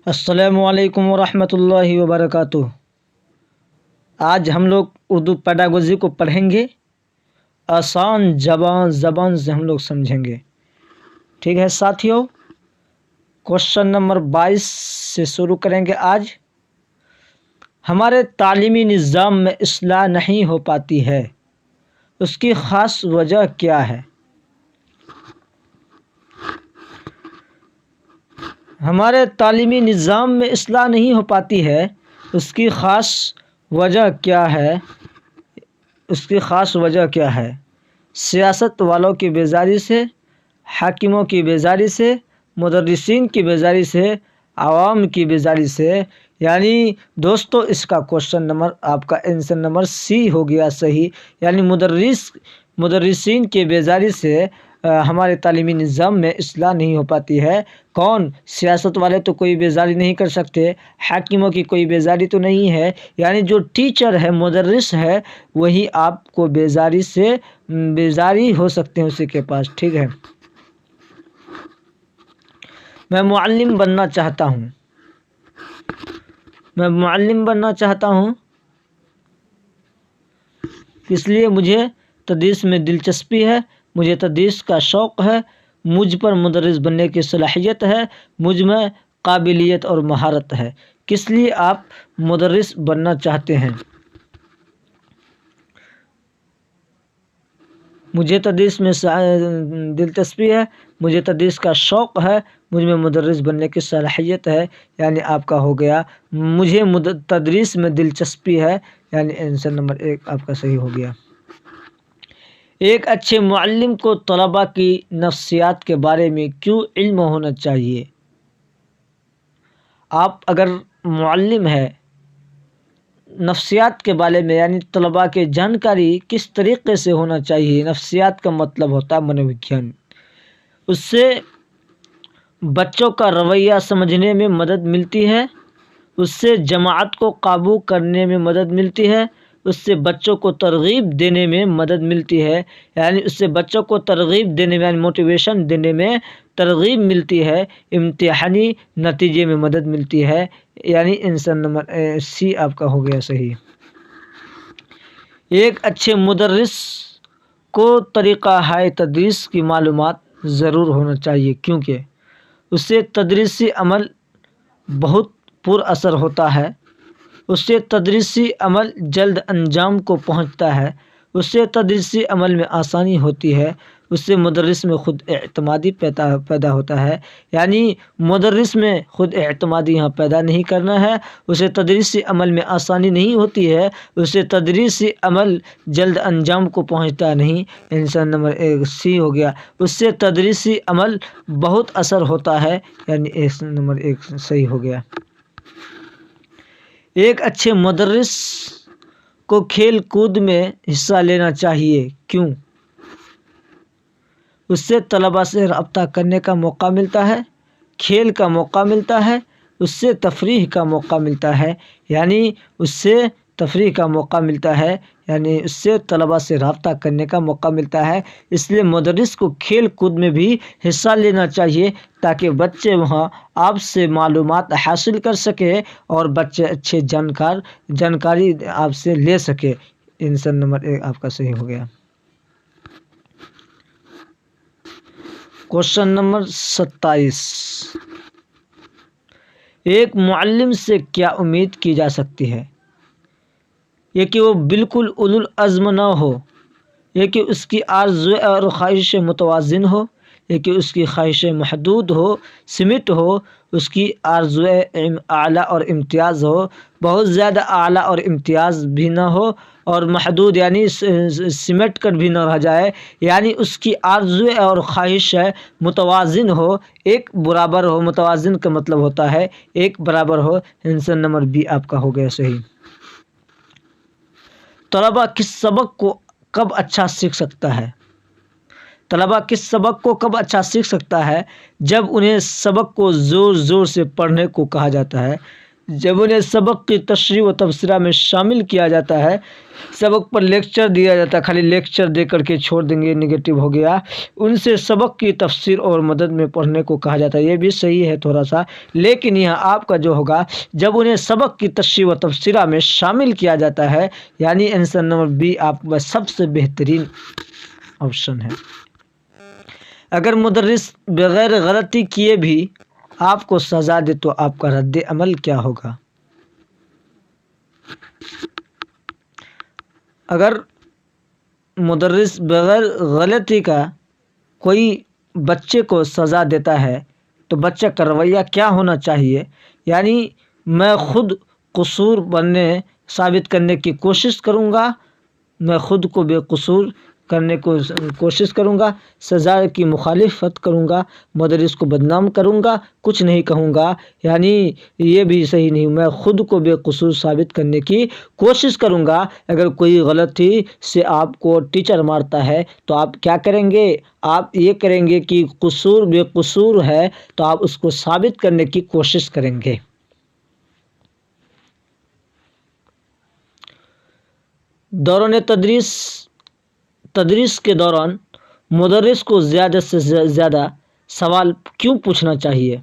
السلام علیکم ورحمۃ اللہ وبرکاتہ۔ آج ہم لوگ اردو پیڈاگوجی کو پڑھیں گے، آسان زبان سے ہم لوگ سمجھیں گے۔ ٹھیک ہے ساتھیوں، کوشچن نمبر 22 سے شروع کریں گے آج۔ ہمارے تعلیمی نظام میں اصلاح نہیں ہو پاتی ہے، اس کی خاص وجہ کیا ہے؟ ہمارے تعلیمی نظام میں اصلاح نہیں ہو پاتی ہے، اس کی خاص وجہ کیا ہے؟ سیاست والوں کی بیزاری سے، حاکموں کی بیزاری سے، مدرسین کی بیزاری سے، عوام کی بیزاری سے۔ یعنی دوستو اس کا کوشچن نمبر آپ کا آنسر نمبر سی ہو گیا صحیح، یعنی مدرسین کی بیزاری سے ہمارے تعلیمی نظام میں اصلاح نہیں ہو پاتی ہے۔ کون؟ سیاست والے تو کوئی بیزاری نہیں کر سکتے، حاکموں کی کوئی بیزاری تو نہیں ہے، یعنی جو ٹیچر ہے، مدرس ہے، وہی آپ کو بیزاری ہو سکتے ہیں اسی کے پاس۔ ٹھیک ہے، میں معلم بننا چاہتا ہوں، اس لیے مجھے تدریس میں دلچسپی ہے، مجھے تدریس کا شوق ہے، مجھ پر مدرس بننے کی صلاحیت ہے، مجھ میں قابلیت اور مہارت ہے۔ کس لیے آپ مدرس بننا چاہتے ہیں؟ مجھے تدریس میں دلچسپی ہے، مجھے تدریس کا شوق ہے، مجھ میں مدرس بننے کی صلاحیت ہے، یعنی آپ کا ہو گیا مجھے تدریس میں دلچسپی ہے، یعنی آنسر نمبر 1 آپ کا صحیح ہو گیا۔ ایک اچھے معلم کو طلباء کی نفسیات کے بارے میں کیوں علم ہونا چاہیے؟ آپ اگر معلم ہے، نفسیات کے بارے میں یعنی طلباء کی جانکاری کس طریقے سے ہونا چاہیے۔ نفسیات کا مطلب ہوتا ہے منووگیان، اس سے بچوں کا رویہ سمجھنے میں مدد ملتی ہے، اس سے جماعت کو قابو کرنے میں مدد ملتی ہے، اس سے بچوں کو ترغیب دینے میں مدد ملتی ہے، یعنی اس سے بچوں کو ترغیب دینے میں یعنی موٹیویشن دینے میں ترغیب ملتی ہے، امتحانی نتیجے میں مدد ملتی ہے، یعنی آنسر نمبر سی آپ کا ہو گیا صحیح۔ ایک اچھے مدرس کو طریقہ ہائے تدریس کی معلومات ضرور ہونا چاہیے، کیونکہ اس سے تدریسی عمل بہت پر اثر ہوتا ہے، اس سے تدریسی عمل جلد انجام کو پہنچتا ہے، اس سے تدریسی عمل میں آسانی ہوتی ہے، اس سے مدرس میں خود اعتمادی پیدا ہوتا ہے، یعنی مدرس میں خود اعتمادی یہاں پیدا نہیں کرنا ہے، اسے تدریسی عمل میں آسانی نہیں ہوتی ہے، اسے تدریسی عمل جلد انجام کو پہنچتا نہیں، آنسر نمبر 1 سی ہو گیا، اس سے تدریسی عمل بہت اثر ہوتا ہے، یعنی آنسر نمبر 1 صحیح ہو گیا۔ ایک اچھے مدرس کو کھیل کود میں حصہ لینا چاہیے، کیوں؟ اس سے طلباء سے رابطہ کرنے کا موقع ملتا ہے، کھیل کا موقع ملتا ہے، اس سے تفریح کا موقع ملتا ہے، یعنی اس سے تفریح کا موقع ملتا ہے، یعنی اس سے طلباء سے رابطہ کرنے کا موقع ملتا ہے، اس لیے مدرس کو کھیل کود میں بھی حصہ لینا چاہیے تاکہ بچے وہاں آپ سے معلومات حاصل کر سکے اور بچے اچھے جانکاری آپ سے لے سکے۔ آنسر نمبر 1 آپ کا صحیح ہو گیا۔ کوشچن نمبر 27، ایک معلم سے کیا امید کی جا سکتی ہے؟ یہ کہ وہ بالکل اولو العزم نہ ہو، یہ کہ اس کی آرزو اور خواہشیں متوازن ہو، یہ کہ اس کی خواہشیں محدود ہو، سمٹ ہو، اس کی آرزو اعلیٰ اور امتیاز ہو، بہت زیادہ اعلیٰ اور امتیاز بھی نہ ہو، اور محدود یعنی سمٹ کر بھی نہ رہ جائے، یعنی اس کی آرزو اور خواہش ہے متوازن ہو، ایک برابر ہو، متوازن کا مطلب ہوتا ہے ایک برابر ہو، آنسر نمبر بی آپ کا ہو گیا صحیح۔ طلباء کس سبق کو کب اچھا سیکھ سکتا ہے؟ طلباء کس سبق کو کب اچھا سیکھ سکتا ہے؟ جب انہیں سبق کو زور زور سے پڑھنے کو کہا جاتا ہے، جب انہیں سبق کی تشریح و تبصرہ میں شامل کیا جاتا ہے، سبق پر لیکچر دیا جاتا ہے، خالی لیکچر دے کر کے چھوڑ دیں گے، نگیٹو ہو گیا، ان سے سبق کی تفسیر اور مدد میں پڑھنے کو کہا جاتا ہے۔ یہ بھی صحیح ہے تھوڑا سا، لیکن یہاں آپ کا جو ہوگا جب انہیں سبق کی تشریح و تبصرہ میں شامل کیا جاتا ہے، یعنی آنسر نمبر بی آپ کا سب سے بہترین آپشن ہے۔ اگر مدرس بغیر غلطی کیے بھی آپ کو سزا دے تو آپ کا رد عمل کیا ہوگا؟ اگر مدرس بغیر غلطی کا کوئی بچے کو سزا دیتا ہے تو بچہ کا رویہ کیا ہونا چاہیے؟ یعنی میں خود قصور ثابت کرنے کی کوشش کروں گا، میں خود کو بے قصور کرنے کو کوشش کروں گا، سزا کی مخالفت کروں گا، مدرس کو بدنام کروں گا، کچھ نہیں کہوں گا، یعنی یہ بھی صحیح نہیں، میں خود کو بے قصور ثابت کرنے کی کوشش کروں گا۔ اگر کوئی غلطی سے آپ کو ٹیچر مارتا ہے تو آپ کیا کریں گے؟ آپ یہ کریں گے کہ قصور بے قصور ہے تو آپ اس کو ثابت کرنے کی کوشش کریں گے۔ دوران تدریس کے دوران مدرس کو زیادہ سے زیادہ سوال کیوں پوچھنا چاہیے؟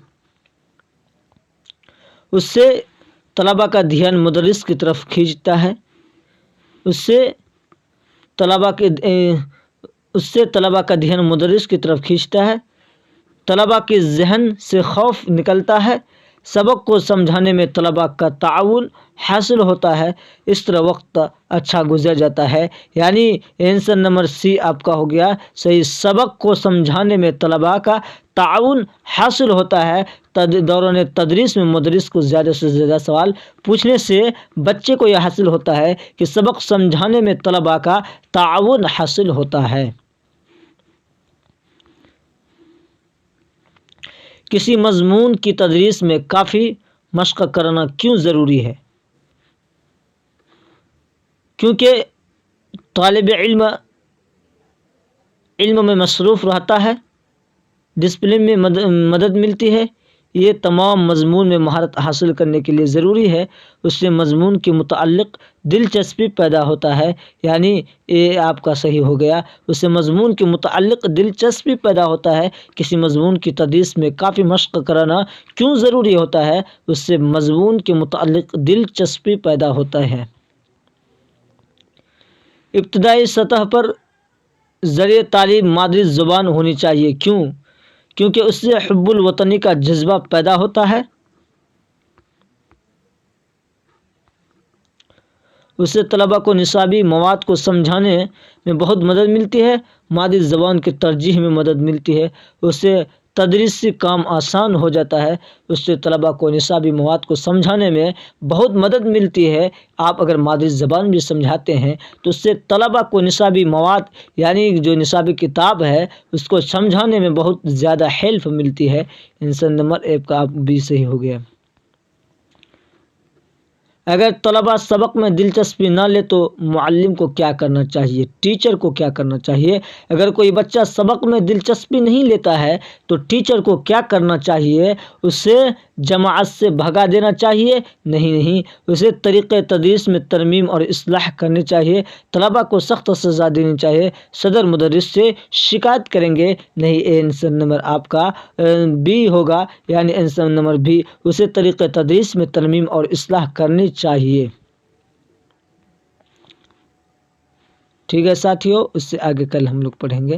اس سے طلباء کا دھیان مدرس کی طرف کھینچتا ہے، اس سے طلباء کا دھیان مدرس کی طرف کھینچتا ہے، طلباء کے ذہن سے خوف نکلتا ہے، سبق کو سمجھانے میں طلباء کا تعاون حاصل ہوتا ہے، اس طرح وقت اچھا گزر جاتا ہے۔ یعنی آنسر نمبر سی آپ کا ہو گیا صحیح، سبق کو سمجھانے میں طلباء کا تعاون حاصل ہوتا ہے۔ دوران تدریس میں مدرس کو زیادہ سے زیادہ سوال پوچھنے سے بچے کو یہ حاصل ہوتا ہے کہ سبق سمجھانے میں طلباء کا تعاون حاصل ہوتا ہے۔ کسی مضمون کی تدریس میں کافی مشق کرنا کیوں ضروری ہے؟ کیونکہ طالب علم میں مصروف رہتا ہے، ڈسپلن میں مدد ملتی ہے، یہ تمام مضمون میں مہارت حاصل کرنے کے لیے ضروری ہے، اس سے مضمون کے متعلق دلچسپی پیدا ہوتا ہے، یعنی یہ آپ کا صحیح ہو گیا، اس سے مضمون کے متعلق دلچسپی پیدا ہوتا ہے۔ کسی مضمون کی تدریس میں کافی مشق کرانا کیوں ضروری ہوتا ہے؟ اس سے مضمون کے متعلق دلچسپی پیدا ہوتا ہے۔ ابتدائی سطح پر ذریعہ تعلیم مادری زبان ہونی چاہیے، کیوں؟ کیونکہ اس سے حب الوطنی کا جذبہ پیدا ہوتا ہے، اس سے طلباء کو نصابی مواد کو سمجھانے میں بہت مدد ملتی ہے، مادری زبان کی ترجیح میں مدد ملتی ہے، اس سے تدریسی کام آسان ہو جاتا ہے، اس سے طلباء کو نصابی مواد کو سمجھانے میں بہت مدد ملتی ہے۔ آپ اگر مادری زبان بھی سمجھاتے ہیں تو اس سے طلباء کو نصابی مواد یعنی جو نصابی کتاب ہے اس کو سمجھانے میں بہت زیادہ ہیلپ ملتی ہے۔ آنسر نمبر ایک کا آپ بھی صحیح ہو گیا۔ اگر طلباء سبق میں دلچسپی نہ لے تو معلم کو کیا کرنا چاہیے؟ ٹیچر کو کیا کرنا چاہیے؟ اگر کوئی بچہ سبق میں دلچسپی نہیں لیتا ہے تو ٹیچر کو کیا کرنا چاہیے؟ اسے جماعت سے بھگا دینا چاہیے؟ نہیں، اسے طریقۂ تدریس میں ترمیم اور اصلاح کرنی چاہیے، طلباء کو سخت سزا دینی چاہیے، صدر مدرس سے شکایت کریں گے؟ نہیں، آنسر نمبر آپ کا بی ہوگا، یعنی آنسر نمبر بی، اسے طریقۂ تدریس میں ترمیم اور اصلاح کرنی چاہیے۔ ٹھیک ہے ساتھیو، اس سے آگے کل ہم لوگ پڑھیں گے۔